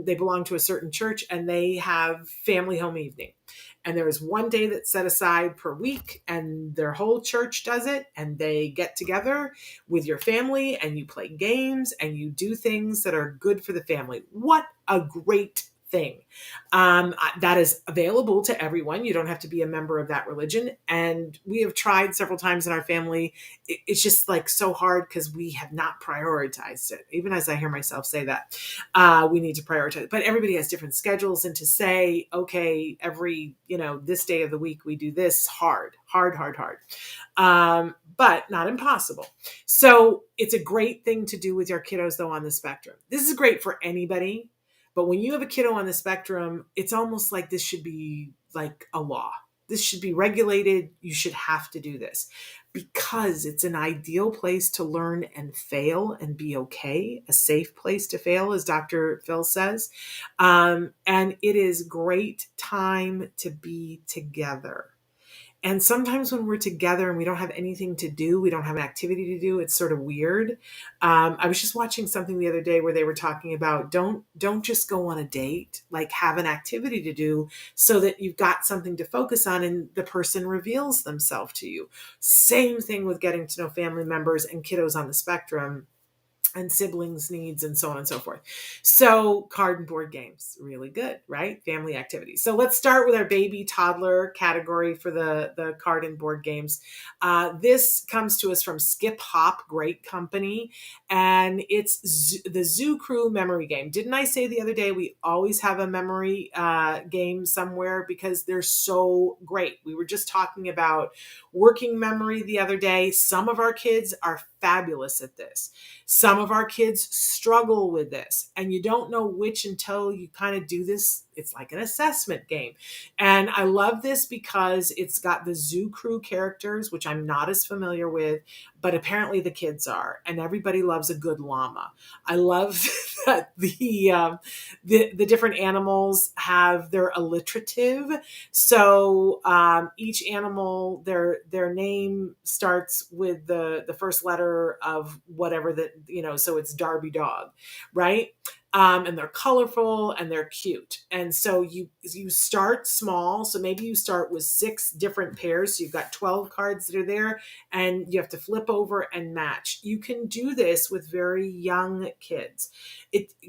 S2: they belong to a certain church, and they have family home evening. And there is one day that's set aside per week, and their whole church does it, and they get together with your family and you play games and you do things that are good for the family. What a great thing. That is available to everyone. You don't have to be a member of that religion. And we have tried several times in our family. It's just like so hard because we have not prioritized it. Even as I hear myself say that, we need to prioritize. But everybody has different schedules, and to say, okay, every, this day of the week we do this, hard. But not impossible. So it's a great thing to do with your kiddos, though, on the spectrum. This is great for anybody. But when you have a kiddo on the spectrum, it's almost like this should be like a law. This should be regulated. You should have to do this because it's an ideal place to learn and fail and be okay, a safe place to fail, as Dr. Phil says. And it is great time to be together. And sometimes when we're together and we don't have anything to do, we don't have an activity to do, it's sort of weird. I was just watching something the other day where they were talking about don't just go on a date, like have an activity to do so that you've got something to focus on and the person reveals themselves to you. Same thing with getting to know family members and kiddos on the spectrum and siblings' needs and so on and so forth. So card and board games, really good, right? Family activities. So let's start with our baby toddler category for the card and board games. This comes to us from Skip Hop, great company, and it's the Zoo Crew memory game. Didn't I say the other day we always have a memory game somewhere because they're so great? We were just talking about working memory the other day. Some of our kids are fabulous at this. Some of our kids struggle with this, and you don't know which until you kind of do this. It's like an assessment game. And I love this because it's got the Zoo Crew characters, which I'm not as familiar with, but apparently the kids are, and everybody loves a good llama. I love that the different animals have their alliterative. So each animal, their name starts with the first letter of whatever that, so it's Darby Dog, right? And they're colorful and they're cute. And so you start small. So maybe you start with 6 different pairs. So you've got 12 cards that are there and you have to flip over and match. You can do this with very young kids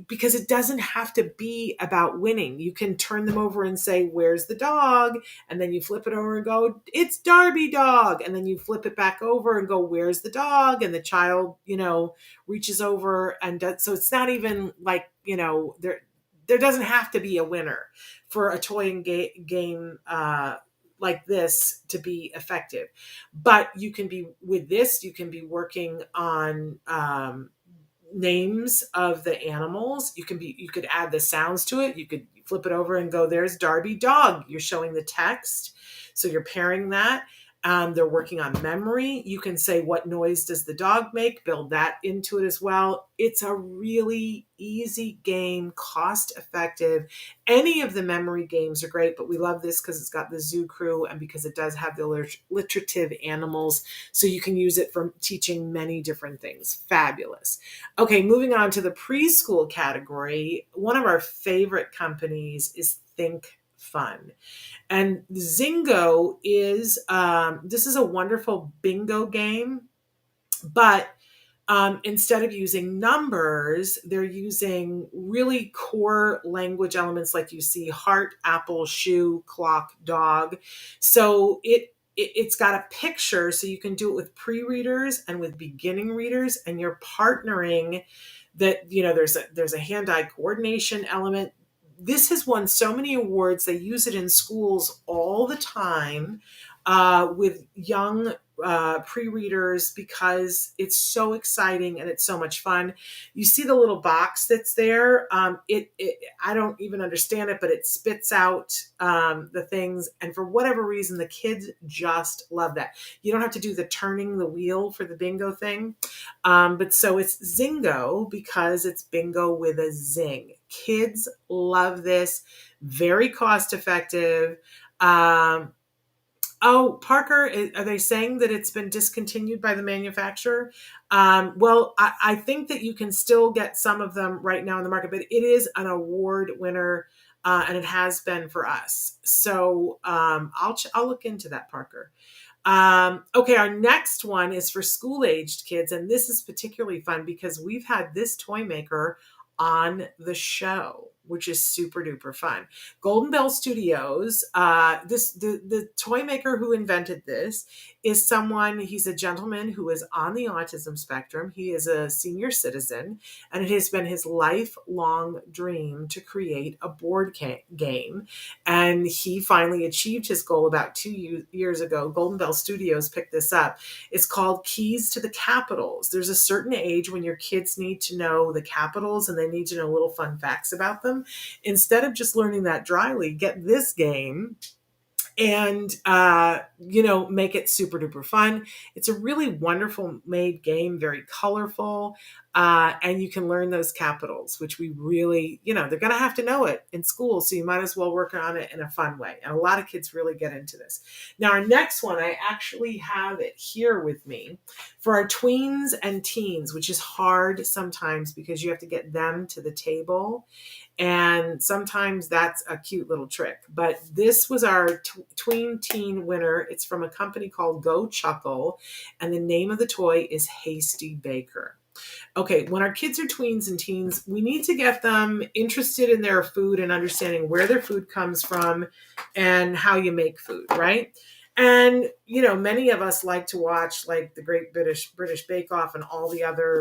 S2: because it doesn't have to be about winning. You can turn them over and say, where's the dog? And then you flip it over and go, it's Darby Dog. And then you flip it back over and go, where's the dog? And the child, reaches over and does. So it's not even like, there doesn't have to be a winner for a toy and game like this to be effective. But you can be working on names of the animals. You could add the sounds to it. You could flip it over and go, there's Darby Dog. You're showing the text. So you're pairing that. They're working on memory. You can say, what noise does the dog make? Build that into it as well. It's a really easy game, cost effective. Any of the memory games are great, but we love this because it's got the Zoo Crew and because it does have the alliterative animals. So you can use it for teaching many different things. Fabulous. Okay, moving on to the preschool category. One of our favorite companies is Think Fun. And Zingo is, this is a wonderful bingo game, but instead of using numbers, they're using really core language elements like you see heart, apple, shoe, clock, dog. So it's got a picture, so you can do it with pre-readers and with beginning readers, and you're partnering that, there's a hand-eye coordination element. This has won so many awards. They use it in schools all the time with young pre-readers because it's so exciting and it's so much fun. You see the little box that's there. I don't even understand it, but it spits out the things. And for whatever reason, the kids just love that. You don't have to do the turning the wheel for the bingo thing. But so it's Zingo because it's bingo with a zing. Kids love this. Very cost effective. Oh, Parker, are they saying that it's been discontinued by the manufacturer? Well, I think that you can still get some of them right now in the market, but it is an award winner, and it has been for us. So I'll look into that, Parker. Okay, our next one is for school-aged kids, and this is particularly fun because we've had this toy maker on the show. which is super duper fun. Golden Bell Studios, the toy maker who invented this is someone, he's a gentleman who is on the autism spectrum. He is a senior citizen, and it has been his lifelong dream to create a board game. And he finally achieved his goal about 2 years ago. Golden Bell Studios picked this up. It's called Keys to the Capitals. There's a certain age when your kids need to know the capitals and they need to know little fun facts about them. Instead of just learning that dryly, get this game and make it super duper fun. It's a really wonderful made game, very colorful, and you can learn those capitals, which we really, they're going to have to know it in school, so you might as well work on it in a fun way. And a lot of kids really get into this. Now, our next one, I actually have it here with me for our tweens and teens, which is hard sometimes because you have to get them to the table. And sometimes that's a cute little trick. But this was our tween teen winner. It's from a company called Go Chuckle. And the name of the toy is Hasty Baker. Okay, when our kids are tweens and teens, we need to get them interested in their food and understanding where their food comes from and how you make food, right? And, many of us like to watch like the Great British Bake Off and all the other,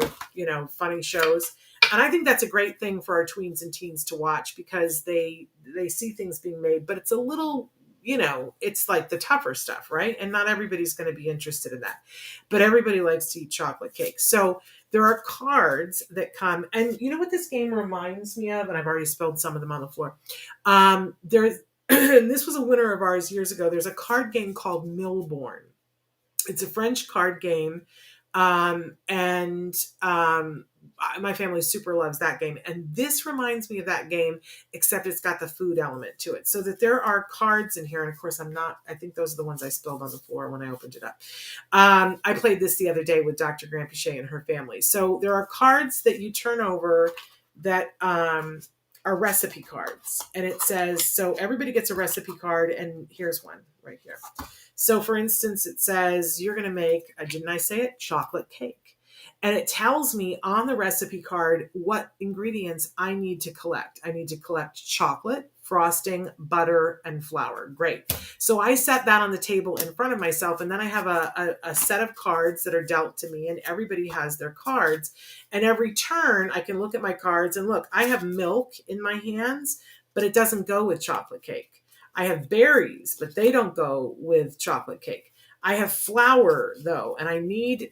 S2: funny shows. And I think that's a great thing for our tweens and teens to watch because they see things being made, but it's a little, it's like the tougher stuff, right? And not everybody's going to be interested in that, but everybody likes to eat chocolate cake. So there are cards that come, and you know what this game reminds me of? And I've already spilled some of them on the floor. There's, and this was a winner of ours years ago. There's a card game called Milborn. It's a French card game. My family super loves that game. And this reminds me of that game, except it's got the food element to it. So that there are cards in here. And of course, I think those are the ones I spilled on the floor when I opened it up. I played this the other day with Dr. Grandpichet and her family. So there are cards that you turn over that are recipe cards. And it says, so everybody gets a recipe card. And here's one right here. So for instance, it says, you're going to make, didn't I say it? Chocolate cake. And it tells me on the recipe card what ingredients I need to collect. I need to collect chocolate, frosting, butter, and flour. Great. So I set that on the table in front of myself. And then I have a set of cards that are dealt to me, and everybody has their cards. And every turn I can look at my cards and look, I have milk in my hands, but it doesn't go with chocolate cake. I have berries, but they don't go with chocolate cake. I have flour though, and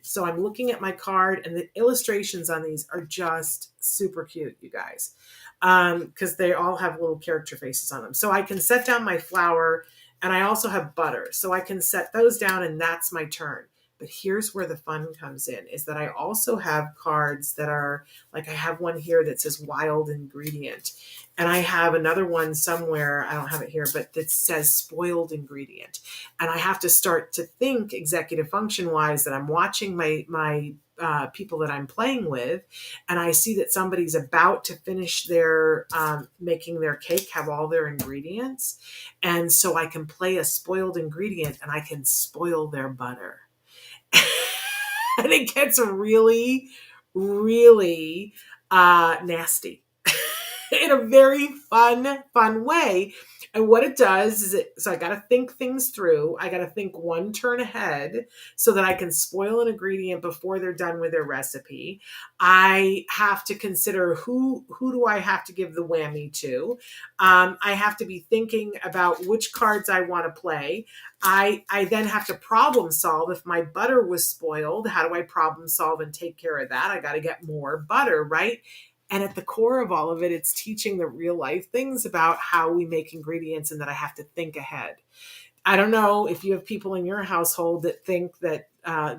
S2: so I'm looking at my card, and the illustrations on these are just super cute, you guys, because they all have little character faces on them. So I can set down my flour, and I also have butter. So I can set those down, and that's my turn. But here's where the fun comes in, is that I also have cards that are, like I have one here that says wild ingredient. And I have another one somewhere, I don't have it here, but that says spoiled ingredient. And I have to start to think executive function wise that I'm watching my people that I'm playing with, and I see that somebody's about to finish their making their cake, have all their ingredients. And so I can play a spoiled ingredient, and I can spoil their butter. And it gets really, really nasty in a very fun way. And what it does is so I got to think things through. I got to think one turn ahead so that I can spoil an ingredient before they're done with their recipe. I have to consider who do I have to give the whammy to. I have to be thinking about which cards I want to play. I then have to problem solve. If my butter was spoiled, how do I problem solve and take care of that? I got to get more butter, right? And at the core of all of it, it's teaching the real life things about how we make ingredients, and that I have to think ahead. I don't know if you have people in your household that think that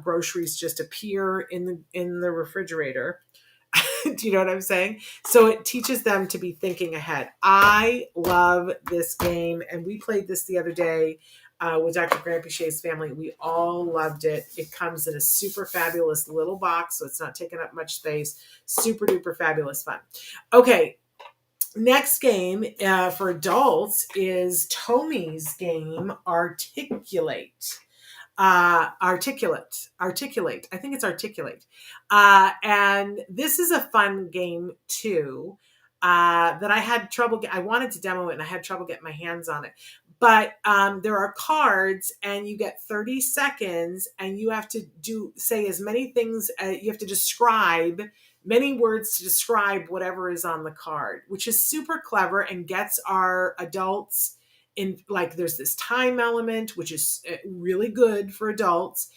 S2: groceries just appear in the refrigerator. Do you know what I'm saying? So it teaches them to be thinking ahead. I love this game, and we played this the other day with Dr. Grandpichet's family. We all loved it. It comes in a super fabulous little box, so it's not taking up much space. Super duper fabulous fun. Okay, next game for adults is Tommy's game, Articulate. Articulate. I think it's Articulate. And this is a fun game too. that I had trouble. I wanted to demo it and I had trouble getting my hands on it. But there are cards, and you get 30 seconds, and you have to say as many things. You have to describe many words to describe whatever is on the card, which is super clever and gets our adults in. Like, there's this time element, which is really good for adults,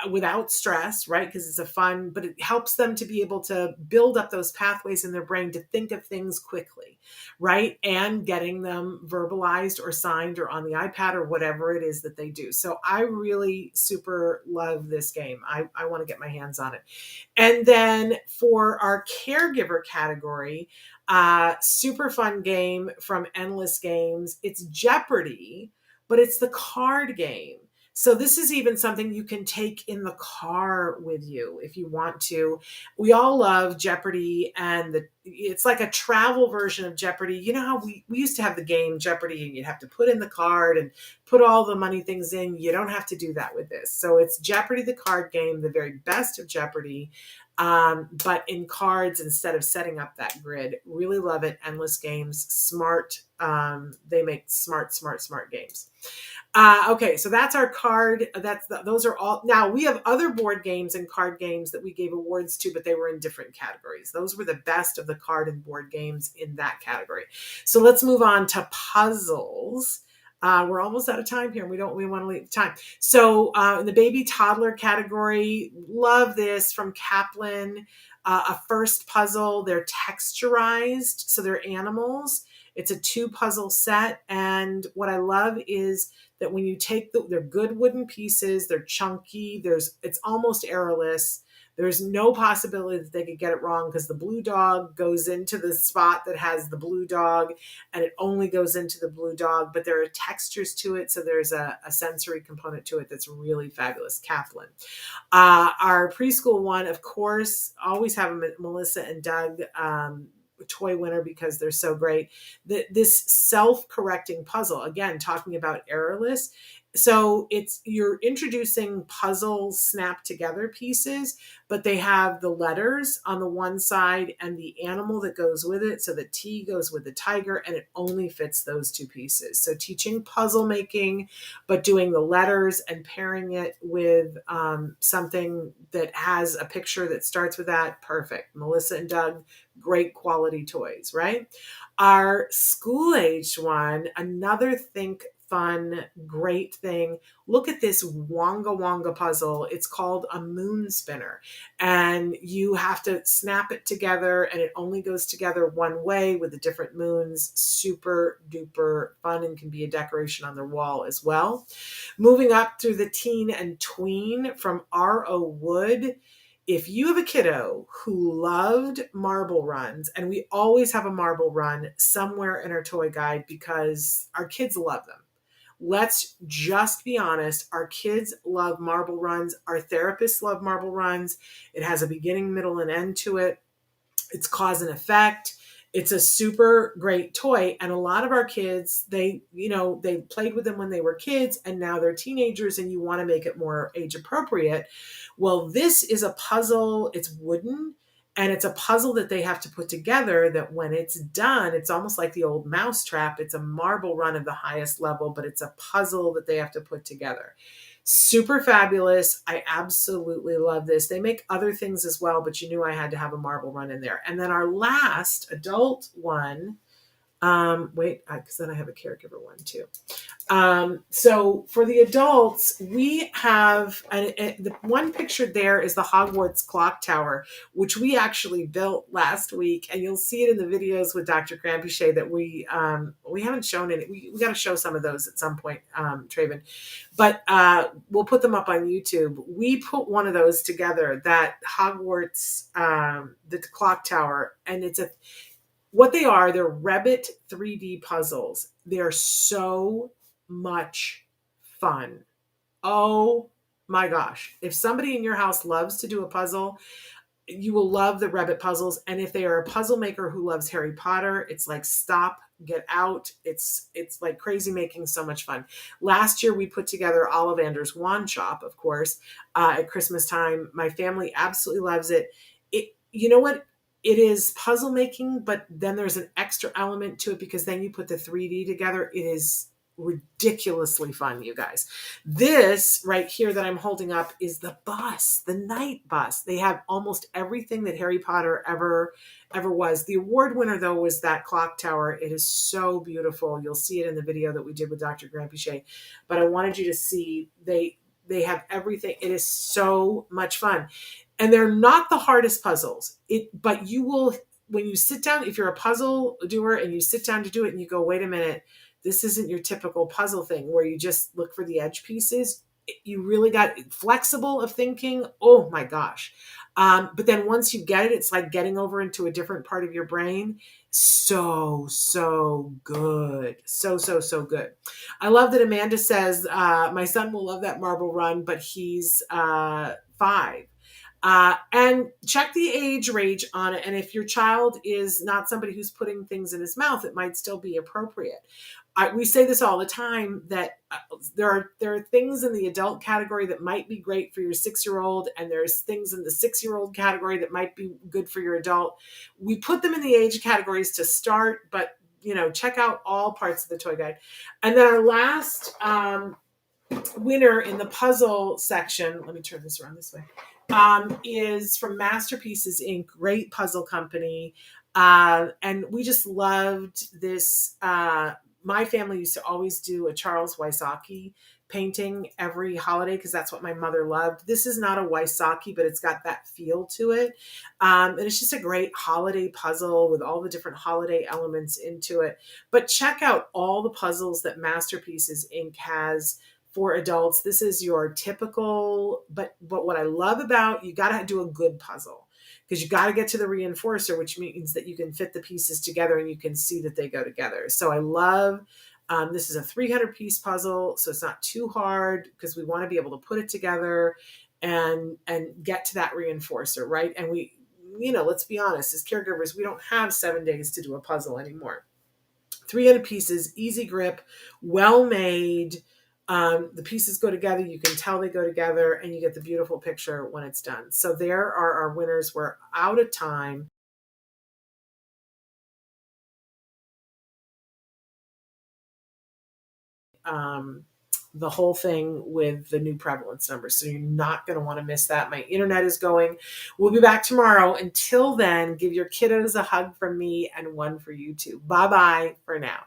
S2: without stress, right? Because it's a fun, but it helps them to be able to build up those pathways in their brain to think of things quickly, right? And getting them verbalized or signed or on the iPad or whatever it is that they do. So I really super love this game. I want to get my hands on it. And then for our caregiver category, super fun game from Endless Games. It's Jeopardy, but it's the card game. So this is even something you can take in the car with you if you want to. We all love Jeopardy, and it's like a travel version of Jeopardy. You know how we used to have the game Jeopardy, and you'd have to put in the card and put all the money things in. You don't have to do that with this. So it's Jeopardy, the card game, the very best of Jeopardy, but in cards instead of setting up that grid. Really love it. Endless Games, smart. They make smart games. Okay, so that's our card. Those are all. Now we have other board games and card games that we gave awards to, but they were in different categories. Those were the best of the card and board games in that category. So let's move on to puzzles. We're almost out of time here, and we want to leave time. So in the baby toddler category, love this from KAPLAN. A first puzzle. They're texturized, so they're animals. It's a 2 puzzle set, and what I love is that when you take they're good wooden pieces, they're chunky, it's almost errorless. There's no possibility that they could get it wrong because the blue dog goes into the spot that has the blue dog, and it only goes into the blue dog, but there are textures to it, so there's a sensory component to it that's really fabulous. KAPLAN. Our preschool one, of course, always have Melissa and Doug toy winner because they're so great. This self-correcting puzzle, again, talking about errorless. So you're introducing puzzle snap together pieces, but they have the letters on the one side and the animal that goes with it. So the T goes with the tiger, and it only fits those 2 pieces. So teaching puzzle making, but doing the letters and pairing it with something that has a picture that starts with that. Perfect. Melissa and Doug, great quality toys, right? Our school-aged one, another think fun, great thing. Look at this Wonga Wonga puzzle. It's called a moon spinner, and you have to snap it together, and it only goes together one way with the different moons. Super duper fun, and can be a decoration on their wall as well. Moving up through the teen and tween from R.O. Wood. If you have a kiddo who loved marble runs, and we always have a marble run somewhere in our toy guide because our kids love them. Let's just be honest. Our kids love marble runs. Our therapists love marble runs. It has a beginning, middle, and end to it. It's cause and effect. It's a super great toy. And a lot of our kids, they played with them when they were kids, and now they're teenagers, and you want to make it more age appropriate. Well, this is a puzzle. It's wooden. And it's a puzzle that they have to put together that when it's done, it's almost like the old mousetrap. It's a marble run of the highest level, but it's a puzzle that they have to put together. Super fabulous. I absolutely love this. They make other things as well, but you knew I had to have a marble run in there. And then our last adult one, because then I have a caregiver one too. So for the adults, we have the one pictured there is the Hogwarts Clocktower, which we actually built last week, and you'll see it in the videos with Dr. Crampuchet that we haven't shown any. We got to show some of those at some point, Traven, but we'll put them up on YouTube. We put one of those together, that Hogwarts, the Clocktower, and what they are, they're Revit 3D puzzles. They're so much fun. Oh my gosh. If somebody in your house loves to do a puzzle, you will love the Revit puzzles. And if they are a puzzle maker who loves Harry Potter, it's like stop, get out. It's like crazy making so much fun. Last year, we put together Ollivander's Wand Shop, of course, at Christmas time. My family absolutely loves it. You know what? It is puzzle making, but then there's an extra element to it because then you put the 3D together. It is ridiculously fun, you guys. This right here that I'm holding up is the bus, the night bus. They have almost everything that Harry Potter ever was. The award winner, though, was that clock tower. It is so beautiful. You'll see it in the video that we did with Dr. Granpichet. But I wanted you to see they have everything. It is so much fun. And they're not the hardest puzzles. But you will, when you sit down, if you're a puzzle doer and you sit down to do it and you go, wait a minute, this isn't your typical puzzle thing where you just look for the edge pieces. You really got flexible of thinking. Oh my gosh. But then once you get it, it's like getting over into a different part of your brain. So good. So good. I love that Amanda says, my son will love that marble run, but he's 5. And check the age range on it. And if your child is not somebody who's putting things in his mouth, it might still be appropriate. We say this all the time that there are things in the adult category that might be great for your 6-year-old, and there's things in the 6-year-old category that might be good for your adult. We put them in the age categories to start, but check out all parts of the toy guide. And then our last winner in the puzzle section, let me turn this around this way, is from Masterpieces Inc., great puzzle company. And we just loved this. My family used to always do a Charles Wysocki painting every holiday because that's what my mother loved. This is not a Wysocki, but it's got that feel to it. And it's just a great holiday puzzle with all the different holiday elements into it. But check out all the puzzles that Masterpieces Inc. has for adults. This is your typical, but what I love about, you got to do a good puzzle because you got to get to the reinforcer, which means that you can fit the pieces together and you can see that they go together. So I love, this is a 300-piece puzzle, so it's not too hard because we want to be able to put it together and get to that reinforcer, right? And we, let's be honest, as caregivers, we don't have 7 days to do a puzzle anymore. 300 pieces, easy grip, well made. The pieces go together. You can tell they go together and you get the beautiful picture when it's done. So there are our winners. We're out of time. The whole thing with the new prevalence numbers. So you're not going to want to miss that. My internet is going. We'll be back tomorrow. Until then, give your kiddos a hug from me and one for you too. Bye-bye for now.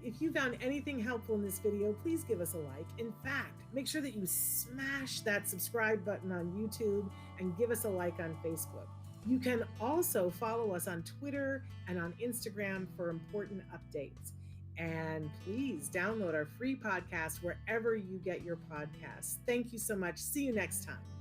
S2: If you found anything helpful in this video, please give us a like. In fact, make sure that you smash that subscribe button on YouTube and give us a like on Facebook. You can also follow us on Twitter and on Instagram for important updates. And please download our free podcast wherever you get your podcasts. Thank you so much. See you next time.